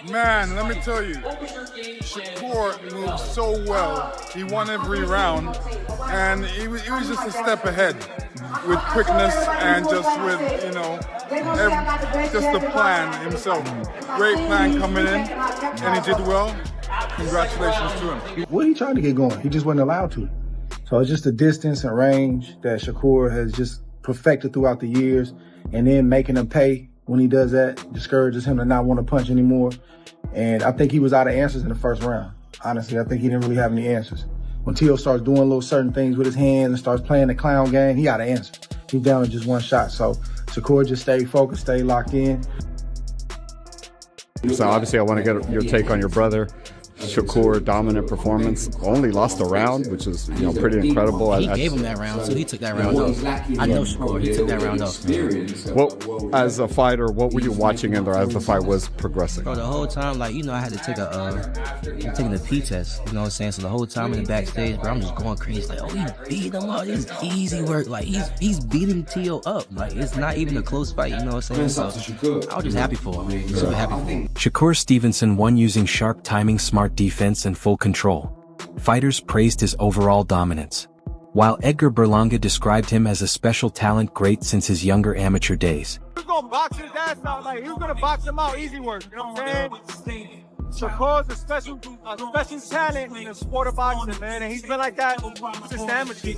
Man, let me tell you, Shakur moved so well. He won every round, and he was just a step ahead with quickness and just with, just the plan himself. Great plan coming in, and he did well. Congratulations to him. Well, he tried to get going. He just wasn't allowed to. So it's just the distance and range that Shakur has just perfected throughout the years, and then making him pay when he does that discourages him to not want to punch anymore. And I think he was out of answers in the first round. Honestly, I think he didn't really have any answers. When Tio starts doing little certain things with his hands and starts playing the clown game, he out of answers. He's down to just one shot. So Shakur just stayed focused, stayed locked in. So obviously I want to get your take on your brother. Shakur, dominant performance, only lost a round, which is pretty incredible. He gave him that round, so he took that round off. I know Shakur, he took that round off. Well, as a fighter, what were you watching in there as the fight was progressing? Bro, the whole time, I had to take I'm taking the P test, you know what I'm saying? So the whole time in the backstage, bro, I'm just going crazy, he beat him up, it's easy work, he's beating Tio up, it's not even a close fight, you know what I'm saying? So I was just happy for him, super happy for him. Shakur Stevenson won using sharp timing, smart defense, and full control. Fighters praised his overall dominance, while Edgar Berlanga described him as a special talent great since his younger amateur days. He was gonna box his ass out, he was gonna box him out, easy work, you know what I'm saying? Shakur's a special talent in the sport of boxing, man, and he's been like that since the amateur.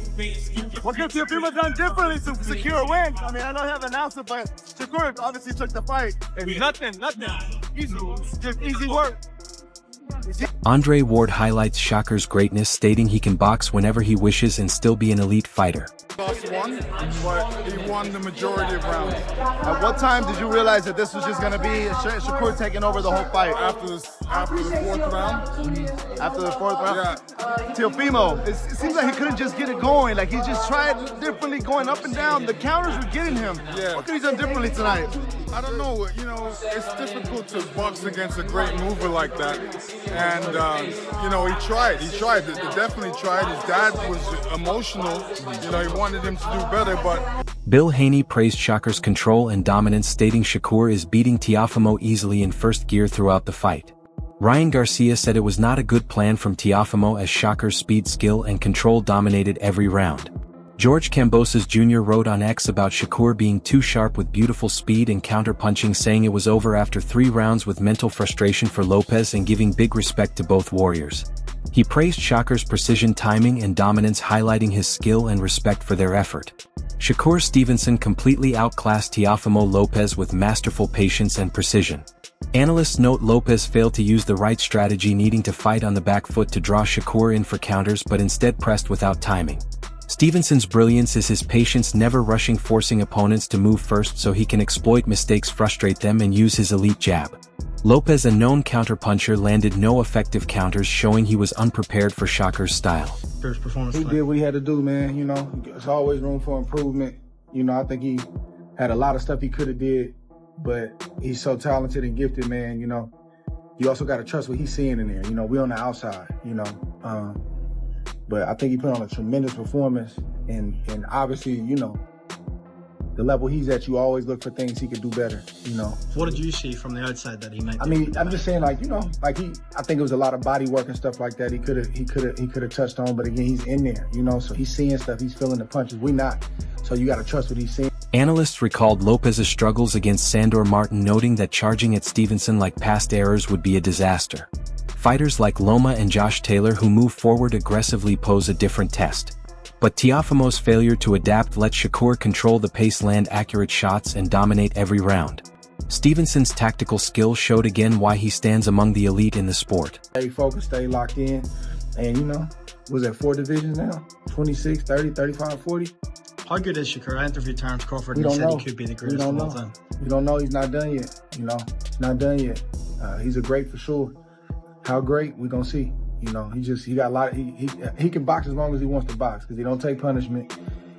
What could Teofimo done differently to secure a win? I know he have an announced, but Shakur obviously took the fight. Nothing. Easy, just easy work. Andre Ward highlights Shakur's greatness, stating he can box whenever he wishes and still be an elite fighter. Lost one, but he won the majority of rounds. At what time did you realize that this was just going to be Shakur taking over the whole fight? After the fourth round. After the fourth round? Yeah. Teofimo, it seems like he couldn't just get it going. He just tried differently going up and down. The counters were getting him. Yeah. What could he done differently tonight? I don't know. It's difficult to box against a great mover like that. And, he tried. He definitely tried. His dad was emotional. He wanted him to do better, but... Bill Haney praised Shakur's control and dominance, stating Shakur is beating Teofimo easily in first gear throughout the fight. Ryan Garcia said it was not a good plan from Teofimo as Shakur's speed, skill, and control dominated every round. George Kambosos Jr. wrote on X about Shakur being too sharp with beautiful speed and counter-punching, saying it was over after 3 rounds with mental frustration for Lopez and giving big respect to both warriors. He praised Shakur's precision, timing, and dominance, highlighting his skill and respect for their effort. Shakur Stevenson completely outclassed Teofimo Lopez with masterful patience and precision. Analysts note Lopez failed to use the right strategy, needing to fight on the back foot to draw Shakur in for counters, but instead pressed without timing. Stevenson's brilliance is his patience, never rushing, forcing opponents to move first so he can exploit mistakes, frustrate them, and use his elite jab. Lopez, a known counterpuncher, landed no effective counters, showing he was unprepared for Shakur's style. He did what he had to do, man. There's always room for improvement. I think he had a lot of stuff he could have did, but he's so talented and gifted, man. You also got to trust what he's seeing in there. We on the outside, but I think he put on a tremendous performance, and obviously, the level he's at, you always look for things he could do better, What did you see from the outside that he might do? I'm just saying, I think it was a lot of body work and stuff like that he could have touched on, but again, he's in there, so he's seeing stuff, he's feeling the punches, we not, so you got to trust what he's seeing. Analysts recalled Lopez's struggles against Sandor Martin, noting that charging at Stevenson like past errors would be a disaster. Fighters like Loma and Josh Taylor, who move forward aggressively, pose a different test. But Teofimo's failure to adapt let Shakur control the pace, land accurate shots, and dominate every round. Stevenson's tactical skill showed again why he stands among the elite in the sport. Stay focused, stay locked in, and was that 4 divisions now? 26, 30, 35, 40? How good is Shakur? I interviewed Terence Crawford and he said he could be the greatest of all time. We don't know. He's not done yet. He's not done yet. He's a great for sure. How great, we gonna see. He got a lot. He can box as long as he wants to box because he don't take punishment,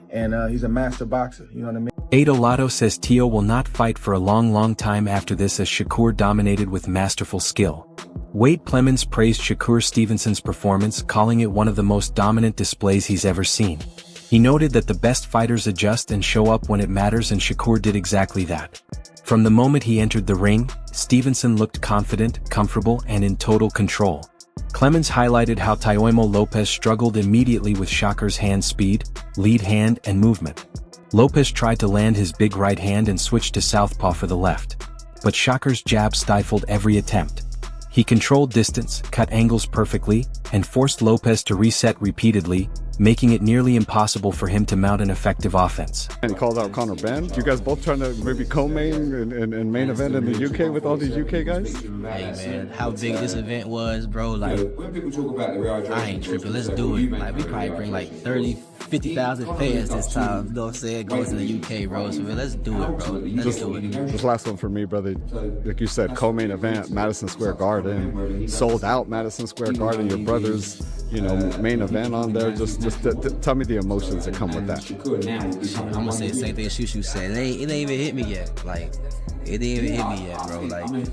and he's a master boxer. You know what I mean? Ado Lotto says Tio will not fight for a long time after this, as Shakur dominated with masterful skill. Wade Plemons praised Shakur Stevenson's performance, calling it one of the most dominant displays he's ever seen. He noted that the best fighters adjust and show up when it matters, and Shakur did exactly that. From the moment he entered the ring, Stevenson looked confident, comfortable, and in total control. Clemens highlighted how Teofimo Lopez struggled immediately with Shakur's hand speed, lead hand, and movement. Lopez tried to land his big right hand and switched to southpaw for the left. But Shakur's jab stifled every attempt. He controlled distance, cut angles perfectly, and forced Lopez to reset repeatedly, making it nearly impossible for him to mount an effective offense. And he called out Conor Ben. You guys both trying to maybe co-main and main event in the UK with all these UK guys? Hey man, how big this event was, bro, like, I ain't tripping, let's do it. Like, we probably bring like 30, 50,000 fans this time, you know what I'm saying, going to the UK, bro, so let's do it, bro, let's do it. This last one for me, brother, like you said, co-main event, Madison Square Garden, sold out Madison Square Garden, your brother's, main event on there. Just tell me the emotions that come with that. I'm gonna say the same thing Shushu said. It ain't even hit me yet. Like, it didn't even hit me yet, bro. Like,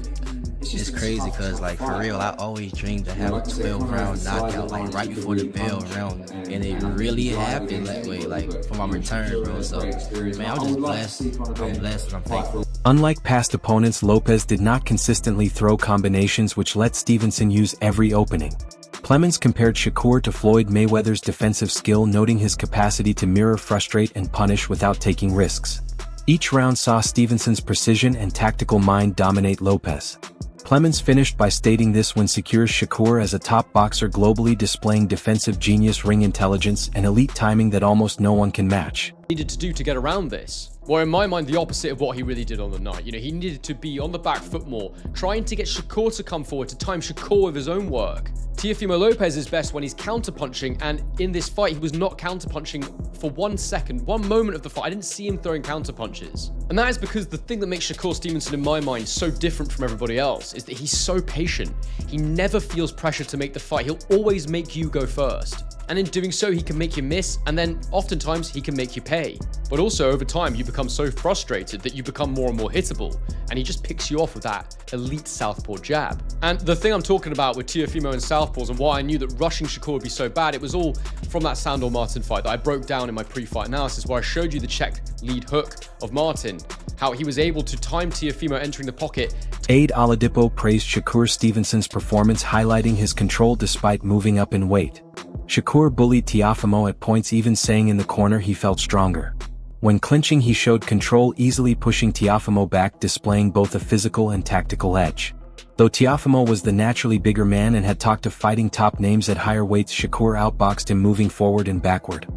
it's crazy because, like, for real, I always dreamed to have a 12-round knockout, like, right before the bell round. And it really happened that way, like, for my return, bro. So, man, I'm just blessed. I'm blessed and I'm thankful. Unlike past opponents, Lopez did not consistently throw combinations, which let Stevenson use every opening. Clemens compared Shakur to Floyd Mayweather's defensive skill, noting his capacity to mirror, frustrate, and punish without taking risks. Each round saw Stevenson's precision and tactical mind dominate Lopez. Clemens finished by stating this one secures Shakur as a top boxer globally, displaying defensive genius, ring intelligence, and elite timing that almost no one can match. Needed to do to get around this? Well, in my mind, the opposite of what he really did on the night. He needed to be on the back foot more, trying to get Shakur to come forward, to time Shakur with his own work. Teofimo Lopez is best when he's counterpunching, and in this fight, he was not counterpunching for 1 second, one moment of the fight. I didn't see him throwing counterpunches. And that is because the thing that makes Shakur Stevenson, in my mind, so different from everybody else is that he's so patient. He never feels pressure to make the fight. He'll always make you go first. And in doing so, he can make you miss, and then oftentimes he can make you pay. But also, over time, you become so frustrated that you become more and more hittable, and he just picks you off with that elite southpaw jab. And the thing I'm talking about with Teofimo and southpaws, and why I knew that rushing Shakur would be so bad, it was all from that Sandor Martin fight that I broke down in my pre-fight analysis, where I showed you the checked lead hook of Martin, how he was able to time Teofimo entering the pocket. Aid Oladipo praised Shakur Stevenson's performance, highlighting his control despite moving up in weight. Shakur bullied Teofimo at points, even saying in the corner he felt stronger. When clinching, he showed control, easily pushing Teofimo back, displaying both a physical and tactical edge. Though Teofimo was the naturally bigger man and had talked of fighting top names at higher weights, Shakur outboxed him, moving forward and backward.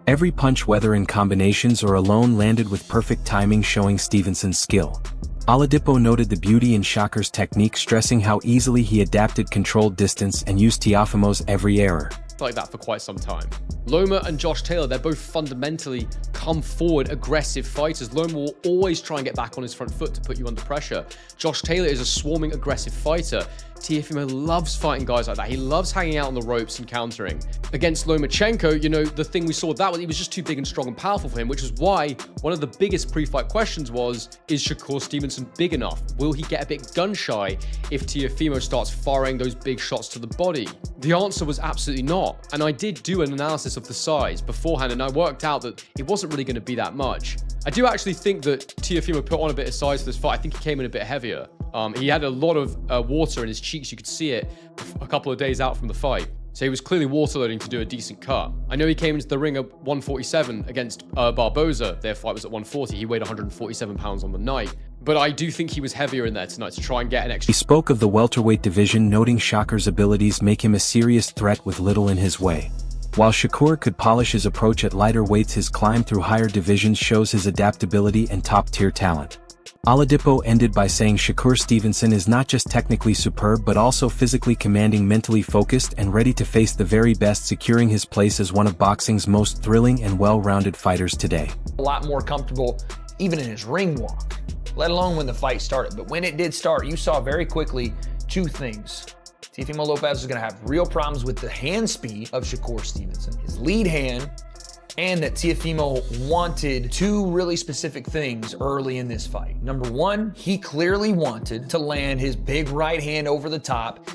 Every punch, whether in combinations or alone, landed with perfect timing, showing Stevenson's skill. Oladipo noted the beauty in Shakur's technique, stressing how easily he adapted, controlled distance, and used Teofimo's every error. Like that for quite some time. Loma and Josh Taylor, they're both fundamentally come forward aggressive fighters. Loma will always try and get back on his front foot to put you under pressure. Josh Taylor is a swarming aggressive fighter. Teofimo loves fighting guys like that. He loves hanging out on the ropes and countering. Against Lomachenko, the thing we saw that he was just too big and strong and powerful for him, which is why one of the biggest pre-fight questions was, is Shakur Stevenson big enough? Will he get a bit gun-shy if Teofimo starts firing those big shots to the body? The answer was absolutely not. And I did do an analysis of the size beforehand, and I worked out that it wasn't really going to be that much. I do actually think that Teofimo put on a bit of size for this fight. I think he came in a bit heavier. He had a lot of water in his cheeks. You could see it a couple of days out from the fight. So he was clearly waterloading to do a decent cut. I know he came into the ring at 147 against Barboza. Their fight was at 140. He weighed 147 pounds on the night. But I do think he was heavier in there tonight to try and get an extra. He spoke of the welterweight division, noting Shakur's abilities make him a serious threat with little in his way. While Shakur could polish his approach at lighter weights, his climb through higher divisions shows his adaptability and top-tier talent. Oladipo ended by saying Shakur Stevenson is not just technically superb but also physically commanding, mentally focused, and ready to face the very best, securing his place as one of boxing's most thrilling and well-rounded fighters today. A lot more comfortable even in his ring walk, let alone when the fight started. But when it did start, you saw very quickly two things. Teofimo Lopez is going to have real problems with the hand speed of Shakur Stevenson, his lead hand, and that Teofimo wanted two really specific things early in this fight. Number one, he clearly wanted to land his big right hand over the top.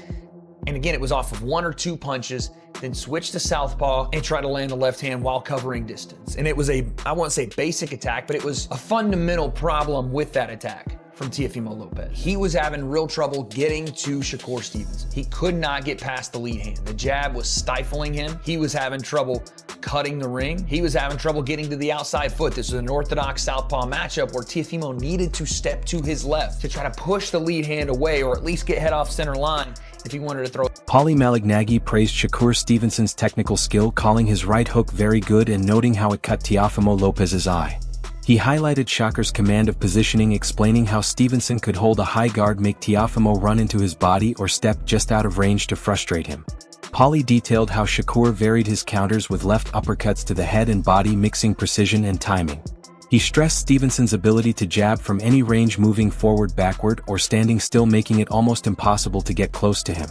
And again, it was off of one or two punches. then switch to southpaw and try to land the left hand while covering distance. And it was I won't say basic attack, but it was a fundamental problem with that attack from Teofimo Lopez. He was having real trouble getting to Shakur Stevenson. He could not get past the lead hand. The jab was stifling him. He was having trouble cutting the ring. He was having trouble getting to the outside foot. This is an orthodox southpaw matchup where Teofimo needed to step to his left to try to push the lead hand away, or at least get head off center line if he wanted to throw. Paulie Malignaggi praised Shakur Stevenson's technical skill, calling his right hook very good and noting how it cut Teofimo Lopez's eye. He highlighted Shakur's command of positioning, explaining how Stevenson could hold a high guard, make Teofimo run into his body, or step just out of range to frustrate him. Paulie detailed how Shakur varied his counters with left uppercuts to the head and body, mixing precision and timing. He stressed Stevenson's ability to jab from any range, moving forward, backward, or standing still, making it almost impossible to get close to him.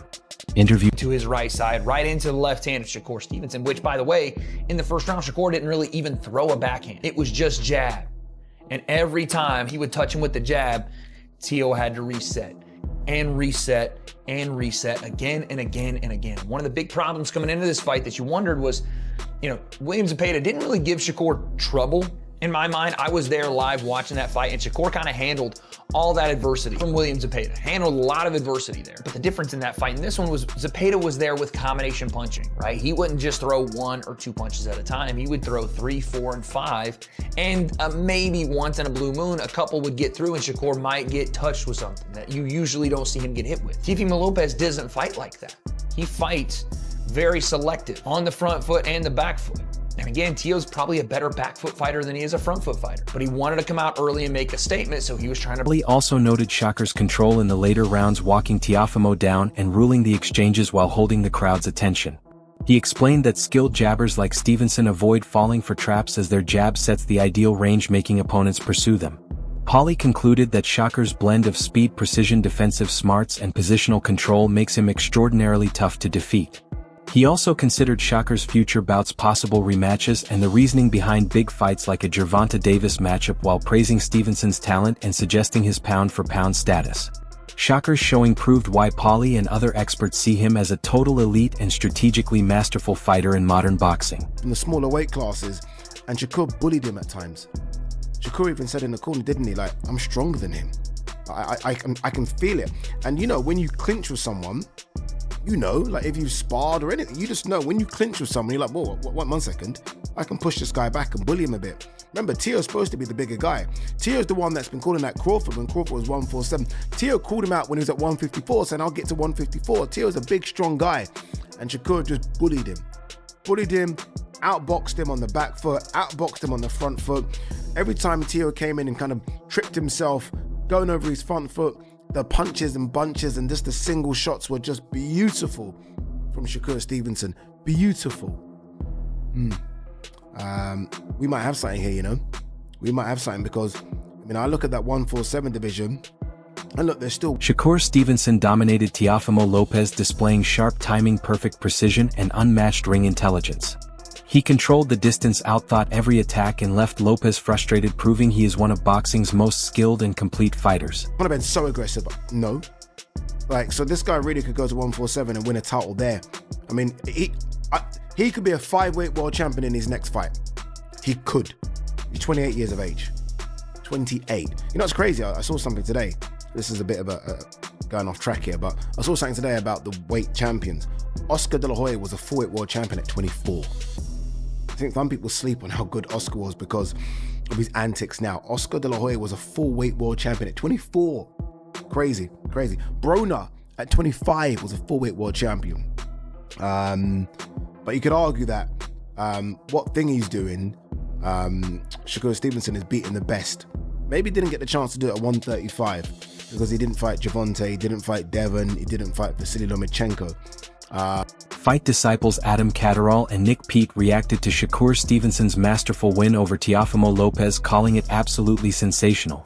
Interview to his right side, right into the left hand of Shakur Stevenson, which, by the way, in the first round, Shakur didn't really even throw a backhand. It was just jab. And every time he would touch him with the jab, Teo had to reset and reset and reset again and again and again. One of the big problems coming into this fight that you wondered was, William Zepeda didn't really give Shakur trouble. In my mind, I was there live watching that fight, and Shakur kind of handled all that adversity from William Zepeda. Handled a lot of adversity there. But the difference in that fight and this one was Zepeda was there with combination punching, right? He wouldn't just throw 1 or 2 punches at a time. He would throw 3, 4, and 5. And maybe once in a blue moon, a couple would get through and Shakur might get touched with something that you usually don't see him get hit with. Teofimo Lopez doesn't fight like that. He fights very selective on the front foot and the back foot. And again, Teo's probably a better back foot fighter than he is a front foot fighter, but he wanted to come out early and make a statement, so he was trying to. Paulie also noted Shakur's control in the later rounds, walking Teofimo down and ruling the exchanges while holding the crowd's attention. He explained that skilled jabbers like Stevenson avoid falling for traps, as their jab sets the ideal range, making opponents pursue them. Paulie concluded that Shakur's blend of speed, precision, defensive smarts, and positional control makes him extraordinarily tough to defeat. He also considered Shakur's future bouts possible rematches and the reasoning behind big fights like a Gervonta Davis matchup, while praising Stevenson's talent and suggesting his pound-for-pound status. Shakur's showing proved why Paulie and other experts see him as a total elite and strategically masterful fighter in modern boxing. In the smaller weight classes, and Shakur bullied him at times. Shakur even said in the corner, didn't he, like, I'm stronger than him. I can feel it. And when you clinch with someone, like if you've sparred or anything, you just know when you clinch with someone, you're like, whoa, 1 second, I can push this guy back and bully him a bit. Remember, Teo's supposed to be the bigger guy. Teo's the one that's been calling out Crawford when Crawford was 147. Teo called him out when he was at 154, saying, I'll get to 154. Teo's a big, strong guy. And Shakur just bullied him. Outboxed him on the back foot, outboxed him on the front foot. Every time Teo came in and kind of tripped himself, going over his front foot, the punches and bunches and just the single shots were just beautiful from Shakur Stevenson. Beautiful. We might have something here, We might have something because, I look at that 147 division and look, there's still... Shakur Stevenson dominated Teofimo Lopez, displaying sharp timing, perfect precision, and unmatched ring intelligence. He controlled the distance, outthought every attack, and left Lopez frustrated, proving he is one of boxing's most skilled and complete fighters. I've been so aggressive. No. So this guy really could go to 147 and win a title there. He could be a 5-weight world champion in his next fight. He could. He's 28 years of age. 28. It's crazy. I saw something today. This is a bit of a going off track here, but I saw something today about the weight champions. Oscar De La Hoya was a 4-weight world champion at 24. I think some people sleep on how good Oscar was because of his antics now. Oscar De La Hoya was a 4-weight world champion at 24. Crazy. Broner at 25 was a 4-weight world champion. But you could argue that what thing he's doing, Shakur Stevenson is beating the best. Maybe didn't get the chance to do it at 135 because he didn't fight Gervonta, he didn't fight Devon, he didn't fight Vasily Lomachenko. Fight disciples Adam Catterall and Nick Pete reacted to Shakur Stevenson's masterful win over Teofimo Lopez, calling it absolutely sensational.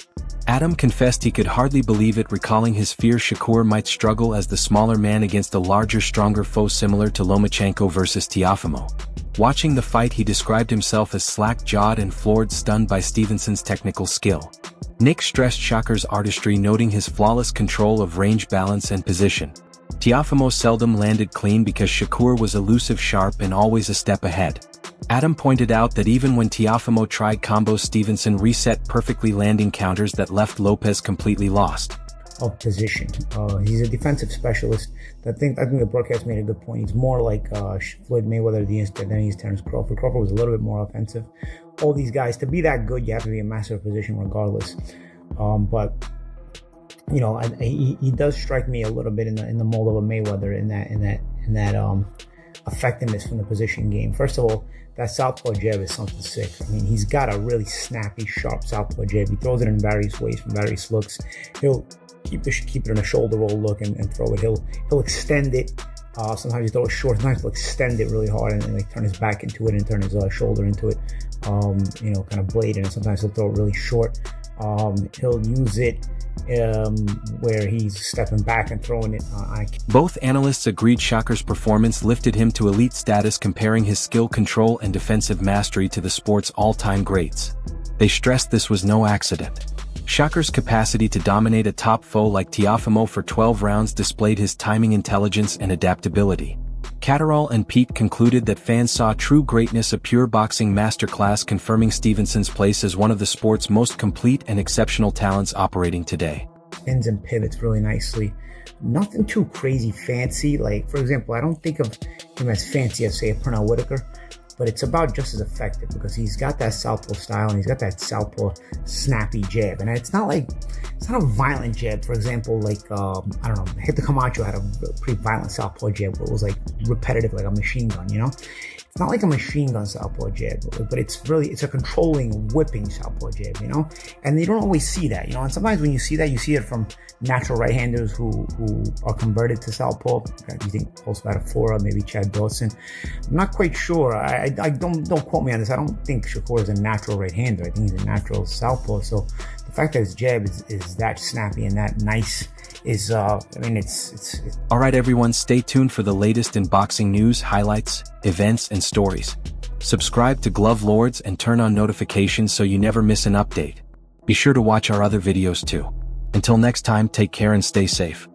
Adam confessed he could hardly believe it, recalling his fear Shakur might struggle as the smaller man against a larger, stronger foe similar to Lomachenko versus Teofimo. Watching the fight, he described himself as slack-jawed and floored, stunned by Stevenson's technical skill. Nick stressed Shakur's artistry, noting his flawless control of range, balance, and position. Teofimo seldom landed clean because Shakur was elusive, sharp, and always a step ahead. Adam pointed out that even when Teofimo tried combos, Stevenson reset perfectly, landing counters that left Lopez completely lost. Of position. He's a defensive specialist. I think the broadcast made a good point. He's more like Floyd Mayweather than he's Terence Crawford. Crawford was a little bit more offensive. All these guys, to be that good, you have to be a master of position regardless. But you know, he does strike me a little bit in the mold of a Mayweather in that effectiveness from the position game. First of all, that southpaw jab is something sick. I mean, he's got a really snappy, sharp southpaw jab. He throws it in various ways, from various looks. He'll keep it in a shoulder roll look and throw it. He'll extend it. Sometimes he throw it short. Sometimes he'll extend it really hard and like turn his back into it and turn his shoulder into it. You know, kind of blade. And sometimes he'll throw it really short. He'll use it where he's stepping back and throwing it. Both analysts agreed Shakur's performance lifted him to elite status, comparing his skill, control, and defensive mastery to the sport's all-time greats. They stressed this was no accident. Shakur's capacity to dominate a top foe like Teofimo for 12 rounds displayed his timing, intelligence, and adaptability. Catterall and Pete concluded that fans saw true greatness, a pure boxing masterclass, confirming Stevenson's place as one of the sport's most complete and exceptional talents operating today. Spins and pivots really nicely. Nothing too crazy fancy. Like, for example, I don't think of him as fancy as, say, a Pernell Whitaker, but it's about just as effective because he's got that southpaw style and he's got that southpaw snappy jab. And it's not a violent jab. For example, like, I don't know, Hector Camacho had a pretty violent southpaw jab where it was like repetitive, like a machine gun, you know? It's not like a machine gun southpaw jab, but it's a controlling, whipping southpaw jab, you know? And you don't always see that, you know? And sometimes when you see that, you see it from natural right-handers who are converted to southpaw. You think Post-Vatafora, maybe Chad Dawson. I'm not quite sure. I don't quote me on this. I don't think Shakur is a natural right-hander. I think he's a natural southpaw. So the fact that his jab is that snappy and that nice is, I mean, it's... All right, everyone, stay tuned for the latest in boxing news, highlights, events, and stories. Subscribe to Glove Lords and turn on notifications so you never miss an update. Be sure to watch our other videos too. Until next time, take care and stay safe.